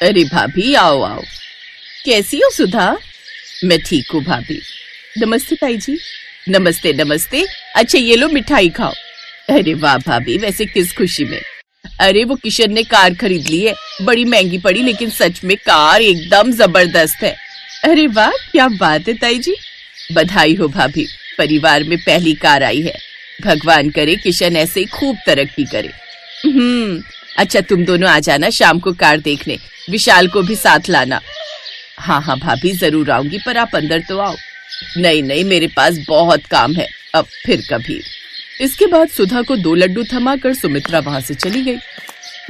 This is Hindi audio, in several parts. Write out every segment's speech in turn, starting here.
अरे भाभी, आओ आओ। कैसी हो सुधा? मैं ठीक हूँ भाभी। नमस्ते ताई जी। नमस्ते नमस्ते। अच्छा ये लो मिठाई खाओ। अरे वाह भाभी, वैसे किस खुशी में? अरे वो किशन ने कार खरीद ली है, बड़ी महंगी पड़ी लेकिन सच में कार एकदम जबरदस्त है। अरे वाह, क्या बात है ताई जी। बधाई हो भाभी, परिवार में पहली कार आई है। भगवान करे किशन ऐसे ही खूब तरक्की करे। अच्छा तुम दोनों आ जाना शाम को कार देखने, विशाल को भी साथ लाना। हाँ हाँ भाभी, जरूर आऊंगी, पर आप अंदर तो आओ। नहीं नहीं, मेरे पास बहुत काम है, अब फिर कभी। इसके बाद सुधा को 2 लड्डू थमाकर सुमित्रा वहां से चली गई।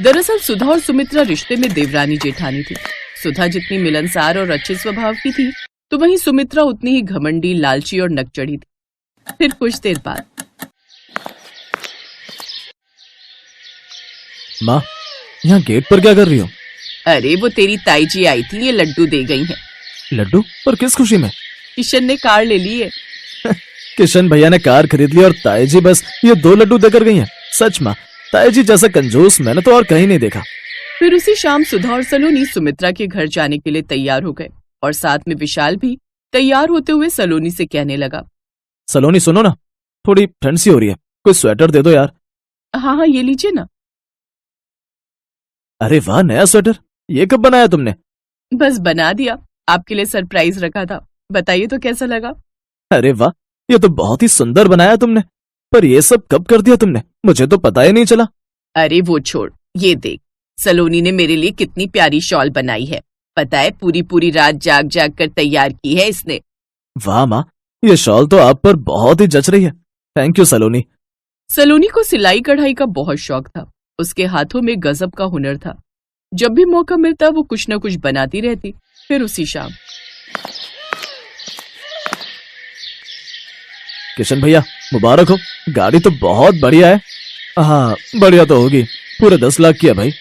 दरअसल सुधा और सुमित्रा रिश्ते में देवरानी जेठानी थी। सुधा जितनी मिलनसार और अच्छे स्वभाव की थी, तो वहीं सुमित्रा उतनी ही घमंडी, लालची और नकचढ़ी थी। फिर कुछ देर बाद माँ, यहाँ गेट पर क्या कर रही हो? अरे वो तेरी ताई जी आई थी, ये लड्डू दे गई हैं। लड्डू? पर किस खुशी में? किशन ने कार ले ली है। किशन भैया ने कार खरीद ली और ताई जी बस ये 2 लड्डू देकर गई हैं। सच माँ, ताई जी जैसा कंजूस मैंने तो और कहीं नहीं देखा। फिर उसी शाम सुधा और सलोनी सुमित्रा के घर जाने के लिए तैयार हो गए और साथ में विशाल भी तैयार होते हुए सलोनी से कहने लगा, सलोनी सुनो ना, थोड़ी ठंड सी हो रही है, कोई स्वेटर दे दो यार। हाँ हाँ, ये लीजिए ना। अरे वाह, नया स्वेटर, ये कब बनाया तुमने? बस बना दिया, आपके लिए सरप्राइज रखा था। बताइए तो कैसा लगा? अरे वाह, ये तो बहुत ही सुंदर बनाया तुमने, पर ये सब कब कर दिया तुमने? मुझे तो पता ही नहीं चला। अरे वो छोड़, ये देख, सलोनी ने मेरे लिए कितनी प्यारी शॉल बनाई है। पता है, पूरी पूरी रात जाग जाग कर तैयार की है इसने। वाह माँ, ये शॉल तो आप पर बहुत ही जच रही है। थैंक यू सलोनी। सलोनी को सिलाई कढ़ाई का बहुत शौक था। उसके हाथों में गजब का हुनर था। जब भी मौका मिलता वो कुछ न कुछ बनाती रहती। फिर उसी शाम किशन भैया मुबारक हो, गाड़ी तो बहुत बढ़िया है। हाँ बढ़िया तो होगी, पूरे 10 लाख की है भाई।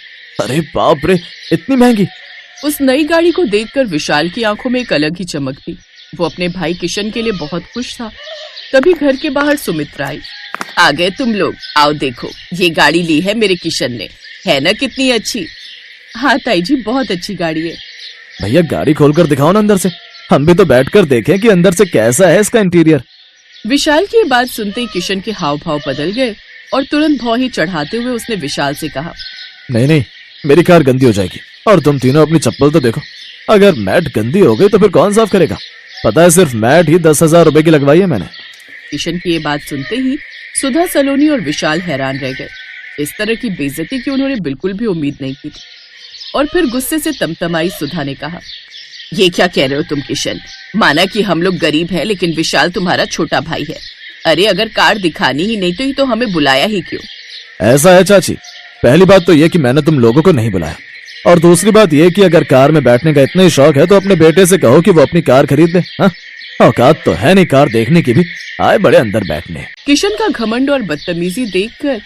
अरे बाप रे, इतनी महंगी? उस नई गाड़ी को देखकर विशाल की आंखों में एक अलग ही चमक थी। वो अपने भाई किशन के लिए बहुत खुश था। तभी घर के बाहर सुमित्रा आई। आ गए तुम लोग, आओ देखो, ये गाड़ी ली है मेरे किशन ने, है ना कितनी अच्छी? हाँ ताई जी, बहुत अच्छी गाड़ी है। भैया गाड़ी खोलकर दिखाओ ना अंदर से, हम भी तो बैठकर देखें कि अंदर से कैसा है इसका इंटीरियर। विशाल की ये बात सुनते ही किशन के हाव भाव बदल गए और तुरंत भौं चढ़ाते हुए उसने विशाल से कहा, नहीं नहीं, मेरी कार गंदी हो जाएगी, और तुम तीनों अपनी चप्पल तो देखो। अगर मैट गंदी हो गई तो फिर कौन साफ करेगा? पता है, सिर्फ मैट ही 10,000 रुपए की लगवाई है मैंने। किशन की ये बात सुनते ही सुधा, सलोनी और विशाल हैरान रह गए। इस तरह की बेइज्जती की उन्होंने बिल्कुल भी उम्मीद नहीं की थी। और फिर गुस्से से तमतमाई सुधा ने कहा, ये क्या कह रहे हो तुम किशन? माना कि हम लोग गरीब हैं, लेकिन विशाल तुम्हारा छोटा भाई है। अरे अगर कार दिखानी ही नहीं तो हमें बुलाया ही क्यों? ऐसा है चाची, पहली बात तो ये कि मैंने तुम लोगों को नहीं बुलाया, और दूसरी बात ये कि अगर कार में बैठने का इतना ही शौक है तो अपने बेटे से कहो कि वो अपनी कार खरीद ले। हाँ, औकात तो है नहीं कार देखने की भी, आए बड़े अंदर बैठने। किशन का घमंड और बदतमीजी देखकर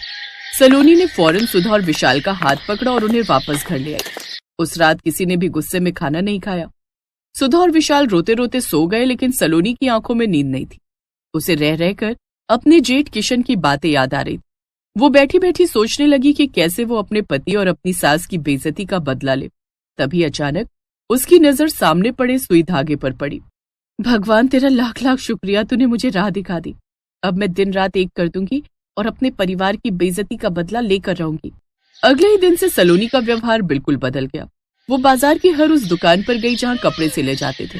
सलोनी ने फौरन सुधा और विशाल का हाथ पकड़ा और उन्हें वापस घर ले आई। उस रात किसी ने भी गुस्से में खाना नहीं खाया। सुधा और विशाल रोते रोते सो गए, लेकिन सलोनी की आंखों में नींद नहीं थी। उसे रह रहकर अपने जेठ किशन की बातें याद आ रही थी। वो बैठी बैठी सोचने लगी कि कैसे वो अपने पति और अपनी सास की बेइज्जती का बदला ले। तभी अचानक उसकी नजर सामने पड़े सुई धागे पर पड़ी। भगवान तेरा लाख लाख शुक्रिया, तूने मुझे राह दिखा दी। अब मैं दिन रात एक कर दूंगी और अपने परिवार की बेइज्जती का बदला लेकर रहूंगी। अगले ही दिन से सलोनी का व्यवहार बिल्कुल बदल गया। वो बाजार की हर उस दुकान पर गई जहां कपड़े सिले जाते थे।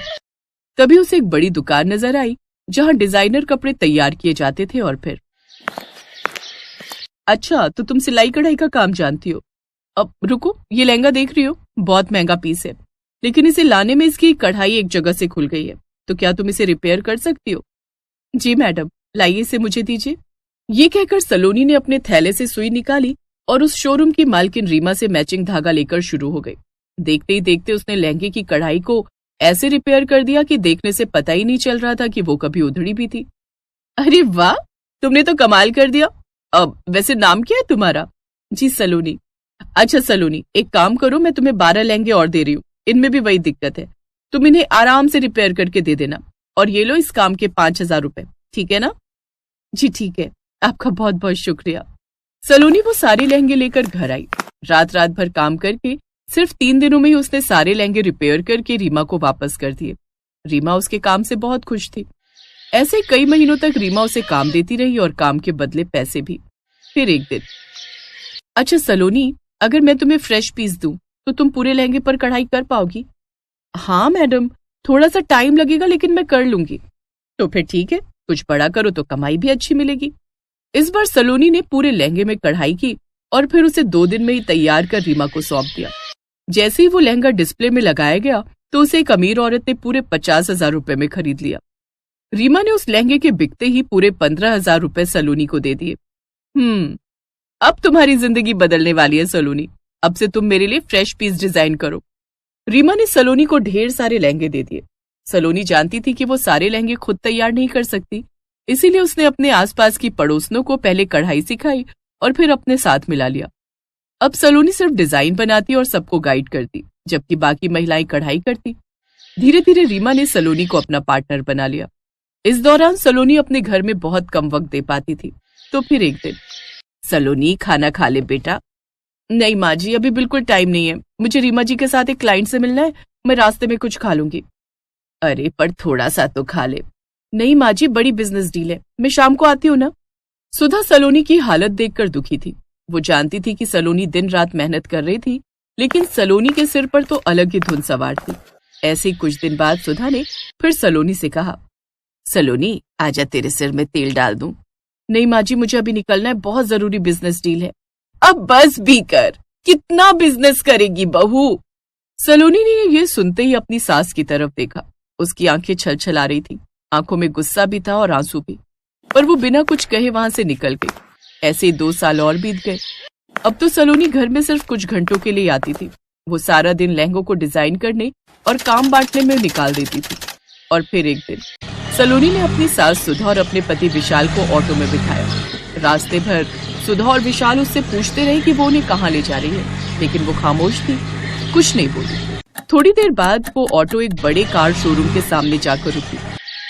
तभी उसे एक बड़ी दुकान नजर आई जहां डिजाइनर कपड़े तैयार किए जाते थे। और फिर, अच्छा तो तुम सिलाई कढ़ाई का काम जानती हो? अब रुको, ये लहंगा देख रही हो, बहुत महंगा पीस है, लेकिन इसे लाने में इसकी कढ़ाई एक जगह से खुल गई है, तो क्या तुम इसे रिपेयर कर सकती हो? जी मैडम, लाइए इसे मुझे दीजिए। ये कहकर सलोनी ने अपने थैले से सुई निकाली और उस शोरूम की मालकिन रीमा से मैचिंग धागा लेकर शुरू हो गई। देखते ही देखते उसने लहंगे की कढ़ाई को ऐसे रिपेयर कर दिया कि देखने से पता ही नहीं चल रहा था कि वो कभी उधड़ी भी थी। अरे वाह, तुमने तो कमाल कर दिया। अब वैसे नाम क्या है तुम्हारा? जी सलोनी। अच्छा सलोनी, एक काम करो, मैं तुम्हें 12 लहंगे और दे रही हूँ, इनमें भी वही दिक्कत है, तुम इन्हें आराम से रिपेयर करके दे देना। और ये लो इस काम के 5,000 रुपए, ठीक है ना? जी ठीक है, आपका बहुत बहुत शुक्रिया। सलोनी वो सारे लहंगे लेकर घर आई। रात रात भर काम करके सिर्फ 3 दिनों में ही उसने सारे लहंगे रिपेयर करके रीमा को वापस कर दिए। रीमा उसके काम से बहुत खुश थी। ऐसे कई महीनों तक रीमा उसे काम देती रही और काम के बदले पैसे भी। फिर एक दिन, अच्छा सलोनी, अगर मैं तुम्हें फ्रेश पीस दूं तो तुम पूरे लहंगे पर कढ़ाई कर पाओगी? हाँ मैडम, थोड़ा सा टाइम लगेगा लेकिन मैं कर लूंगी। तो फिर ठीक है, कुछ बड़ा करो तो कमाई भी अच्छी मिलेगी। इस बार सलोनी ने पूरे लहंगे में कढ़ाई की और फिर उसे 2 दिन में ही तैयार कर रीमा को सौंप दिया। जैसे ही वो लहंगा डिस्प्ले में लगाया गया तो उसे एक अमीर औरत ने पूरे 50,000 रुपए में खरीद लिया। रीमा ने उस लहंगे के बिकते ही पूरे 15,000 रुपए सलोनी को दे दिए। अब तुम्हारी जिंदगी बदलने वाली है सलोनी, अब से तुम मेरे लिए फ्रेश पीस डिजाइन करो। रीमा ने सलोनी को ढेर सारे लहंगे दे दिए। सलोनी जानती थी कि वो सारे लहंगे खुद तैयार नहीं कर सकती, इसीलिए उसने अपने आसपास की पड़ोसनों को पहले कढ़ाई सिखाई और फिर अपने साथ मिला लिया। अब सलोनी सिर्फ डिजाइन बनाती और सबको गाइड करती, जबकि बाकी महिलाएं कढ़ाई करती। धीरे धीरे रीमा ने सलोनी को अपना पार्टनर बना लिया। इस दौरान सलोनी अपने घर में बहुत कम वक्त दे पाती थी। तो फिर एक दिन, सलोनी खाना खा ले बेटा। नहीं माँ जी, अभी बिल्कुल टाइम नहीं है, मुझे रीमा जी के साथ एक क्लाइंट से मिलना है, मैं रास्ते में कुछ खा लूंगी। अरे पर थोड़ा सा तो खा ले। नहीं माँ जी, बड़ी बिजनेस डील है, मैं शाम को आती हूँ ना। सुधा सलोनी की हालत देखकर दुखी थी। वो जानती थी कि सलोनी दिन रात मेहनत कर रही थी, लेकिन सलोनी के सिर पर तो अलग ही धुन सवार थी। ऐसे ही कुछ दिन बाद सुधा ने फिर सलोनी से कहा, सलोनी आजा, तेरे सिर में तेल डाल दूं। नहीं माँ जी, मुझे अभी निकलना है, बहुत जरूरी बिजनेस डील है। अब बस भी कर, कितना बिजनेस करेगी बहू। सलोनी ने ये सुनते ही अपनी सास की तरफ देखा। उसकी आंखें छलछला रही थी, आंखों में गुस्सा भी था और आंसू भी, पर वो बिना कुछ कहे वहां से निकल गई। ऐसे ही 2 साल और बीत गए। अब तो सलोनी घर में सिर्फ कुछ घंटों के लिए आती थी। वो सारा दिन लहंगों को डिजाइन करने और काम बांटने में निकाल देती थी। और फिर एक दिन सलोनी ने अपनी सास सुधा और अपने पति विशाल को ऑटो में बिठाया। रास्ते भर सुधा और विशाल उससे पूछते रहे कि वो उन्हें कहाँ ले जा रही है, लेकिन वो खामोश थी, कुछ नहीं बोली। थोड़ी देर बाद वो ऑटो एक बड़े कार शोरूम के सामने जाकर रुकी।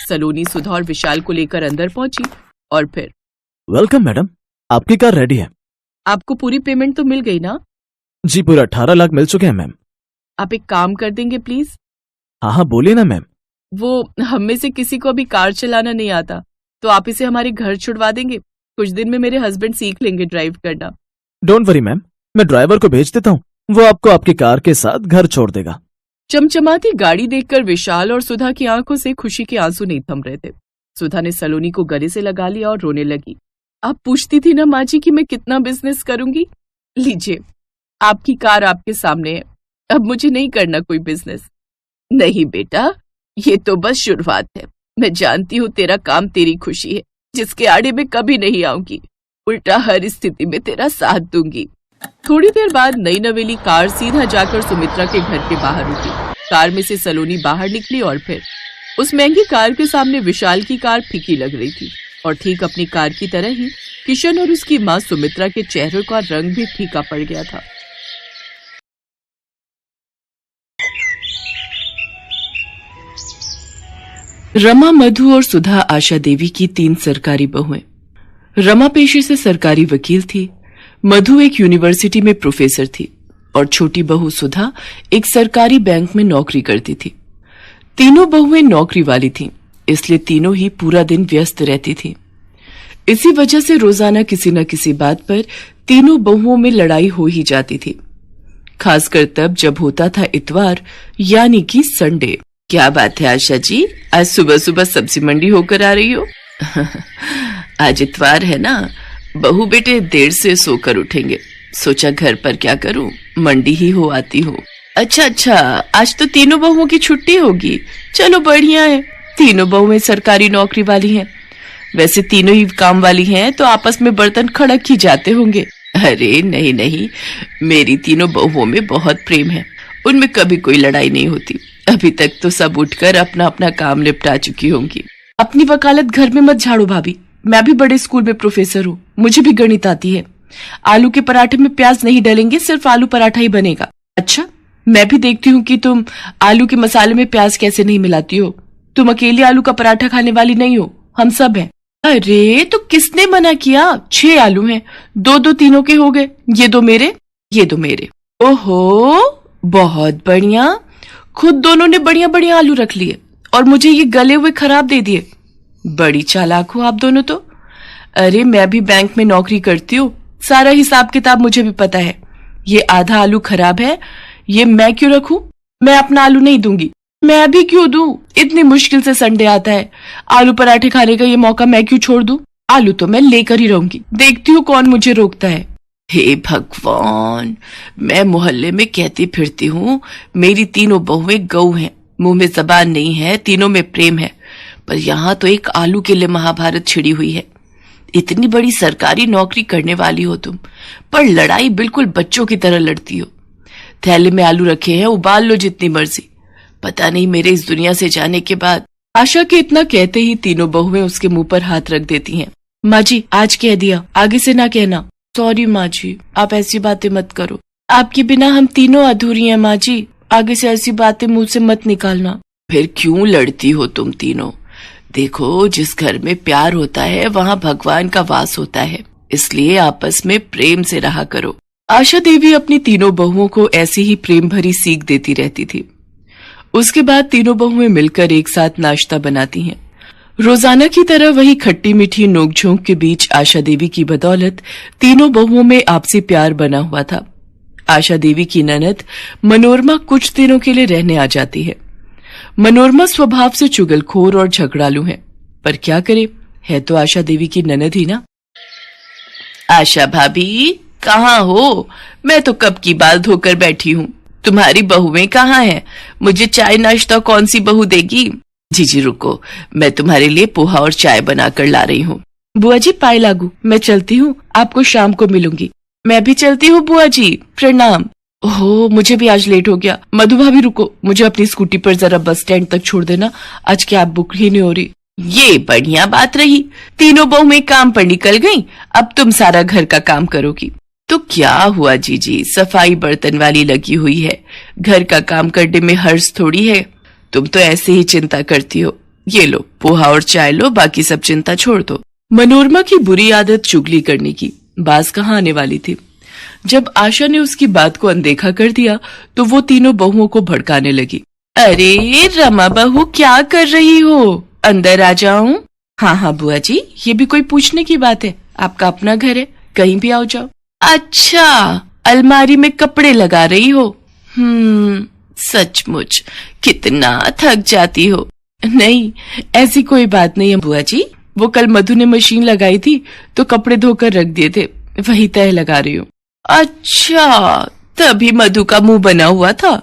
सलोनी सुधा और विशाल को लेकर अंदर पहुंची और फिर, वेलकम मैडम, आपकी कार रेडी है। आपको पूरी पेमेंट तो मिल गई ना? जी, पूरा 18 लाख मिल चुके हैं मैम। आप एक काम कर देंगे प्लीज? हाँ हाँ, बोलिए ना मैम। वो हम में से किसी को अभी कार चलाना नहीं आता, तो आप इसे हमारे घर छुड़वा देंगे। कुछ दिन में मेरे हस्बैंड सीख लेंगे ड्राइव करना। डोंट वरी मैम, मैं ड्राइवर को भेज देता हूँ, वो आपको आपकी कार के साथ घर छोड़ देगा। चमचमाती गाड़ी देखकर विशाल और सुधा की आंखों से खुशी के आंसू नहीं थम रहे थे। सुधा ने सलोनी को गले से लगा लिया और रोने लगी। आप पूछती थी ना माँ जी कि मैं कितना बिजनेस करूंगी, लीजिए आपकी कार आपके सामने है, अब मुझे नहीं करना कोई बिजनेस। नहीं बेटा, ये तो बस शुरुआत है। मैं जानती हूँ तेरा काम तेरी खुशी है, जिसके आड़े में कभी नहीं आऊंगी, उल्टा हर स्थिति में तेरा साथ दूंगी। थोड़ी देर बाद नई नवेली कार सीधा जाकर सुमित्रा के घर के बाहर रुकी। कार में से सलोनी बाहर निकली और फिर उस महंगी कार के सामने विशाल की कार फीकी लग रही थी और ठीक अपनी कार की तरह ही किशन और उसकी माँ सुमित्रा के चेहरे का रंग भी फीका पड़ गया था। रमा, मधु और सुधा आशा देवी की 3 सरकारी बहुएं। रमा पेशे से सरकारी वकील थी, मधु एक यूनिवर्सिटी में प्रोफेसर थी और छोटी बहू सुधा एक सरकारी बैंक में नौकरी करती थी। तीनों बहुएं नौकरी वाली थीं, इसलिए तीनों ही पूरा दिन व्यस्त रहती थीं। इसी वजह से रोजाना किसी न किसी बात पर तीनों बहुओं में लड़ाई हो ही जाती थी, खासकर तब जब होता था इतवार, यानी कि संडे। क्या बात है आशा जी, आज सुबह सुबह सब्जी मंडी होकर आ रही हो? आज इतवार है ना, बहू बेटे देर से सोकर उठेंगे, सोचा घर पर क्या करूं, मंडी ही हो आती हूँ। अच्छा, आज तो तीनों बहुओं की छुट्टी होगी, चलो बढ़िया है, तीनों बहुएं सरकारी नौकरी वाली हैं। वैसे तीनों ही काम वाली हैं तो आपस में बर्तन खड़क ही जाते होंगे। अरे नहीं, मेरी तीनों बहुओं में बहुत प्रेम है, उनमें कभी कोई लड़ाई नहीं होती। अभी तक तो सब उठकर अपना अपना काम निपटा चुकी होंगी। अपनी वकालत घर में मत झाड़ो भाभी, मैं भी बड़े स्कूल में प्रोफेसर हूँ, मुझे भी गणित आती है। आलू के पराठे में प्याज नहीं डलेंगे, सिर्फ आलू पराठा ही बनेगा। अच्छा, मैं भी देखती हूँ कि तुम आलू के मसाले में प्याज कैसे नहीं मिलाती हो। तुम अकेली आलू का पराठा खाने वाली नहीं हो, हम सब हैं। अरे तो किसने मना किया, 6 आलू हैं, 2-2 तीनों के हो गए, ये दो मेरे, ये दो मेरे। ओहो, बहुत बढ़िया। खुद दोनों ने बढ़िया बढ़िया आलू रख लिए और मुझे ये गले हुए खराब दे दिए। बड़ी चालाक हो आप दोनों तो। अरे मैं भी बैंक में नौकरी करती हूँ, सारा हिसाब किताब मुझे भी पता है। ये आधा आलू खराब है, ये मैं क्यों रखूं? मैं अपना आलू नहीं दूंगी। मैं भी क्यों दूं? इतनी मुश्किल से संडे आता है, आलू पराठे खाने का ये मौका मैं क्यों छोड़ दूं? आलू तो मैं लेकर ही रहूंगी, देखती हूँ कौन मुझे रोकता है। हे भगवान, मैं मोहल्ले में कहती फिरती हूँ मेरी तीनों बहुएं गऊ हैं, मुंह में जबान नहीं है, तीनों में प्रेम है, पर यहाँ तो एक आलू के लिए महाभारत छिड़ी हुई है। इतनी बड़ी सरकारी नौकरी करने वाली हो तुम, पर लड़ाई बिल्कुल बच्चों की तरह लड़ती हो। थैले में आलू रखे हैं, उबाल लो जितनी मर्जी। पता नहीं मेरे इस दुनिया से जाने के बाद। आशा के इतना कहते ही तीनों बहुएं उसके मुंह पर हाथ रख देती हैं। माँ जी, आज कह दिया, आगे से ना कहना। सॉरी माँ जी, आप ऐसी बातें मत करो, आपके बिना हम तीनों अधूरी हैं माँ जी, आगे से ऐसी बातें मुंह से मत निकालना। फिर क्यों लड़ती हो तुम तीनों? देखो, जिस घर में प्यार होता है वहाँ भगवान का वास होता है, इसलिए आपस में प्रेम से रहा करो। आशा देवी अपनी तीनों बहुओं को ऐसी ही प्रेम भरी सीख देती रहती थी। उसके बाद तीनों बहुएं मिलकर एक साथ नाश्ता बनाती हैं। रोजाना की तरह वही खट्टी मीठी नोकझोंक के बीच आशा देवी की बदौलत तीनों बहुओं में आपसी प्यार बना हुआ था। आशा देवी की ननद मनोरमा कुछ दिनों के लिए रहने आ जाती है। मनोरमा स्वभाव से चुगलखोर और झगड़ालू है, पर क्या करे, है तो आशा देवी की ननद ही ना। आशा भाभी कहाँ हो? मैं तो कब की बाल धोकर बैठी हूँ, तुम्हारी बहुएं कहाँ हैं? मुझे चाय नाश्ता कौन सी बहू देगी? जी रुको, मैं तुम्हारे लिए पोहा और चाय बनाकर ला रही हूँ। बुआ जी पाए लागू, मैं चलती हूँ, आपको शाम को मिलूंगी। मैं भी चलती हूँ बुआ जी, प्रणाम। ओहो, मुझे भी आज लेट हो गया। मधु भाभी रुको, मुझे अपनी स्कूटी पर जरा बस स्टैंड तक छोड़ देना, आज कैब बुक ही नहीं हो रही। ये बढ़िया बात रही, तीनों बहुएं काम पर निकल गईं, अब तुम सारा घर का काम करोगी। तो क्या हुआ जीजी, सफाई बर्तन वाली लगी हुई है, घर का काम करने में हर्ष थोड़ी है। तुम तो ऐसे ही चिंता करती हो। ये लो पोहा और चाय लो, बाकी सब चिंता छोड़ दो। मनोरमा की बुरी आदत चुगली करने की बाज कहाँ आने वाली थी। जब आशा ने उसकी बात को अनदेखा कर दिया तो वो तीनों बहुओं को भड़काने लगी। अरे रमा बहू, क्या कर रही हो? अंदर आ जाऊं? हाँ बुआ जी, ये भी कोई पूछने की बात है, आपका अपना घर है, कहीं भी आओ जाओ। अच्छा, अलमारी में कपड़े लगा रही हो? सचमुच कितना थक जाती हो। नहीं, ऐसी कोई बात नहीं है बुआ जी, वो कल मधु ने मशीन लगाई थी तो कपड़े धोकर रख दिए थे, वही तह लगा रही हूँ। अच्छा, तभी मधु का मुंह बना हुआ था,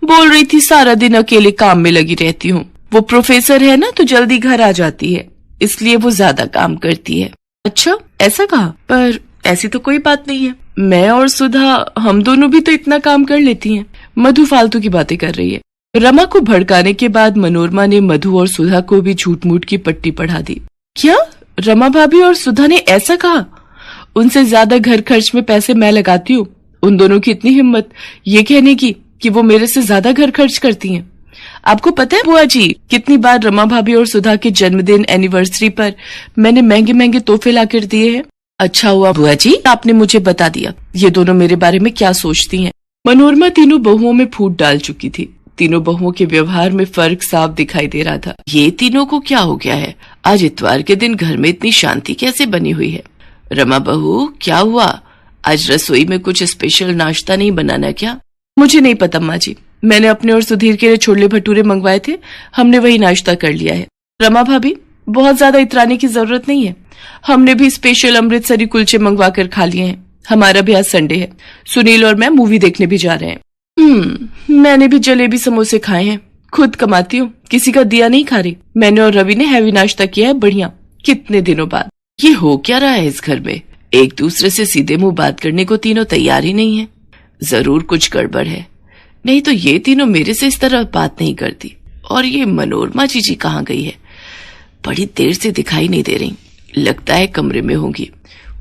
बोल रही थी सारा दिन अकेले काम में लगी रहती हूँ। वो प्रोफेसर है ना तो जल्दी घर आ जाती है, इसलिए वो ज्यादा काम करती है। अच्छा, ऐसा कहा? पर ऐसी तो कोई बात नहीं है, मैं और सुधा हम दोनों भी तो इतना काम कर लेती हैं। मधु फालतू की बातें कर रही है। रमा को भड़काने के बाद मनोरमा ने मधु और सुधा को भी झूठ मूठ की पट्टी पढ़ा दी। क्या रमा भाभी और सुधा ने ऐसा कहा? उनसे ज्यादा घर खर्च में पैसे मैं लगाती हूँ। उन दोनों की इतनी हिम्मत ये कहने की कि वो मेरे से ज्यादा घर खर्च करती हैं। आपको पता है बुआ जी, कितनी बार रमा भाभी और सुधा के जन्मदिन एनिवर्सरी पर मैंने महंगे महंगे तोहफे लाकर दिए हैं। अच्छा हुआ बुआ जी आपने मुझे बता दिया, ये दोनों मेरे बारे में क्या सोचती हैं। मनोरमा तीनों बहुओं में फूट डाल चुकी थी। तीनों बहुओं के व्यवहार में फर्क साफ दिखाई दे रहा था। ये तीनों को क्या हो गया है? आज इतवार के दिन घर में इतनी शांति कैसे बनी हुई है? रमा बहू क्या हुआ? आज रसोई में कुछ स्पेशल नाश्ता नहीं बनाना क्या? मुझे नहीं पता माँ जी, मैंने अपने और सुधीर के लिए छोले भटूरे मंगवाए थे, हमने वही नाश्ता कर लिया है। रमा भाभी बहुत ज्यादा इतराने की जरूरत नहीं है, हमने भी स्पेशल अमृतसरी कुलचे मंगवा कर खा लिए हैं। हमारा भी आज संडे है, सुनील और मैं मूवी देखने भी जा रहे हैं। मैंने भी जलेबी समोसे खाए हैं, खुद कमाती हूँ, किसी का दिया नहीं खा रही। मैंने और रवि ने हैवी नाश्ता किया है, बढ़िया, कितने दिनों बाद। ये हो क्या रहा है इस घर में? एक दूसरे से सीधे मुंह बात करने को तीनों तैयार ही नहीं है। जरूर कुछ गड़बड़ है, नहीं तो ये तीनों मेरे से इस तरह बात नहीं करती। और ये मनोरमा जी कहाँ गई है? बड़ी देर से दिखाई नहीं दे रही, लगता है कमरे में होंगी।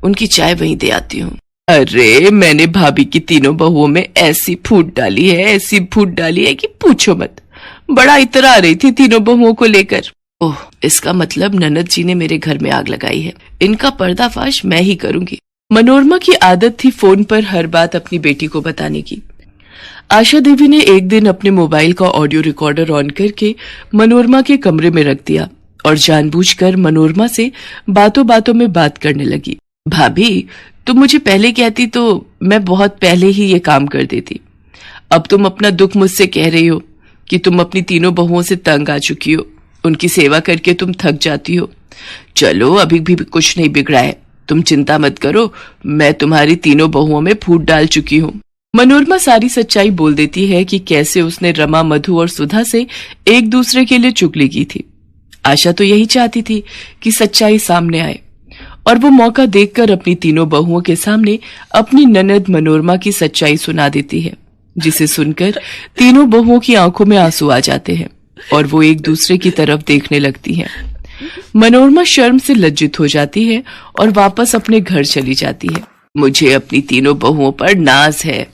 उनकी चाय वहीं दे आती हूँ। अरे मैंने भाभी की तीनों बहुओं में ऐसी फूट डाली है, ऐसी फूट डाली है कि पूछो मत। बड़ा इतरा रही थी तीनों बहुओं को लेकर। ओह, इसका मतलब ननद जी ने मेरे घर में आग लगाई है। इनका पर्दाफाश मैं ही करूंगी। मनोरमा की आदत थी फोन पर हर बात अपनी बेटी को बताने की। आशा देवी ने एक दिन अपने मोबाइल का ऑडियो रिकॉर्डर ऑन करके मनोरमा के कमरे में रख दिया और जानबूझकर मनोरमा से बातों बातों में बात करने लगी। भाभी, तुम मुझे पहले कहती तो मैं बहुत पहले ही ये काम कर देती। अब तुम अपना दुख मुझसे कह रही हो कि तुम अपनी तीनों बहुओं से तंग आ चुकी हो, उनकी सेवा करके तुम थक जाती हो। चलो, अभी भी कुछ नहीं बिगड़ा है, तुम चिंता मत करो, मैं तुम्हारी तीनों बहुओं में फूट डाल चुकी हूँ। मनोरमा सारी सच्चाई बोल देती है कि कैसे उसने रमा, मधु और सुधा से एक दूसरे के लिए चुगली की थी। आशा तो यही चाहती थी कि सच्चाई सामने आए और वो मौका देखकर अपनी तीनों बहुओं के सामने अपनी ननद मनोरमा की सच्चाई सुना देती है, जिसे सुनकर तीनों बहुओं की आंखों में आंसू आ जाते हैं और वो एक दूसरे की तरफ देखने लगती हैं। मनोरमा शर्म से लज्जित हो जाती है और वापस अपने घर चली जाती है। मुझे अपनी तीनों बहुओं पर नाज है।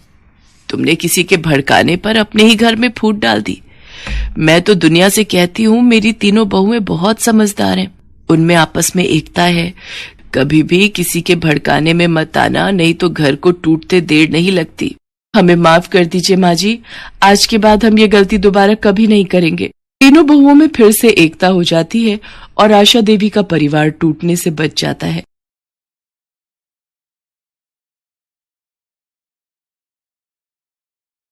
तुमने किसी के भड़काने पर अपने ही घर में फूट डाल दी। मैं तो दुनिया से कहती हूँ मेरी तीनों बहुएं बहुत समझदार हैं, उनमें आपस में एकता है। कभी भी किसी के भड़काने में मत आना, नहीं तो घर को टूटते देर नहीं लगती। हमें माफ कर दीजिए माँ जी, आज के बाद हम ये गलती दोबारा कभी नहीं करेंगे। तीनों बहुओं में फिर से एकता हो जाती है और आशा देवी का परिवार टूटने से बच जाता है।